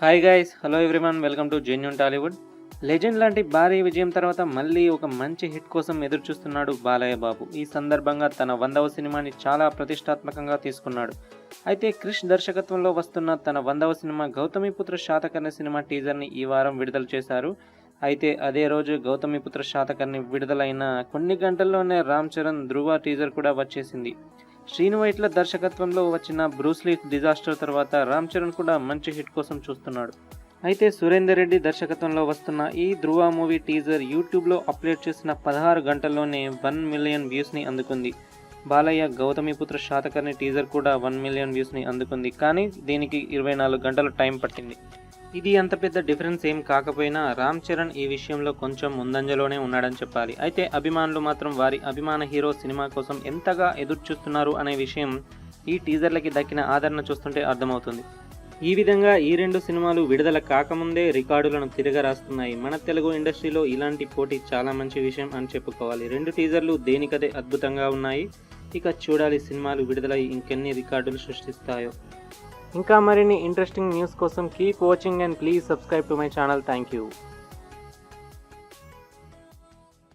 Hi guys, hello everyone, welcome to genuine Tollywood. Legend లాంటి భారీ విజయం తర్వాత మళ్ళీ ఒక మంచి హిట్ కోసం ఎదురు చూస్తున్నాడు బాలయ్య బాబు. ఈ సందర్భంగా తన 100వ సినిమాని చాలా ప్రతిష్టాత్మకంగా తీసుకున్నాడు. అయితే క్రిష్ దర్శకత్వంలో వస్తున్న తన 100వ సినిమా గౌతమిపుత్ర శాతకర్ణి సినిమా టీజర్ని ఈ వారం విడుదల చేశారు. అయితే అదే రోజు గౌతమిపుత్ర శాతకర్ణి విడుదలైన కొన్ని గంటల్లోనే రామ్ చరణ్ ధృవ టీజర్ కూడా వచ్చేసింది. శ్రీను వైట్ల దర్శకత్వంలో వచ్చిన బ్రూస్లీ డిజాస్టర్ తర్వాత రామ్ చరణ్ కూడా మంచి హిట్ కోసం చూస్తున్నాడు. అయితే సురేందర్ రెడ్డి దర్శకత్వంలో వస్తున్న ఈ ధృవ మూవీ టీజర్ యూట్యూబ్లో అప్లోడ్ చేసిన 16 గంటల్లోనే 1 మిలియన్ వ్యూస్ని అందుకుంది. బాలయ్య గౌతమిపుత్ర శాతకర్ణి టీజర్ కూడా 1 మిలియన్ వ్యూస్ని అందుకుంది. కానీ దీనికి 24 గంటలు టైం పట్టింది. ఇది అంత పెద్ద డిఫరెన్స్ ఏం కాకపోయినా రామ్ చరణ్ ఈ విషయంలో కొంచెం ముందంజలోనే ఉన్నాడని చెప్పాలి. అయితే అభిమానులు మాత్రం వారి అభిమాన హీరో సినిమా కోసం ఎంతగా ఎదురు చూస్తున్నారు అనే విషయం ఈ టీజర్లకి దక్కిన ఆదరణ చూస్తుంటే అర్థమవుతుంది. ఈ విధంగా ఈ రెండు సినిమాలు విడుదల కాకముందే రికార్డులను తిరగరాస్తున్నాయి. మన తెలుగు ఇండస్ట్రీలో ఇలాంటి పోటీ చాలా మంచి విషయం అని చెప్పుకోవాలి. రెండు టీజర్లు దేనికదే అద్భుతంగా ఉన్నాయి. ఇక చూడాలి సినిమాలు విడుదలై ఇంకెన్ని రికార్డులు సృష్టిస్తాయో. ఇంకా మరిన్ని ఇంట్రెస్టింగ్ న్యూస్ కోసం keep watching and please subscribe to my channel. Thank you.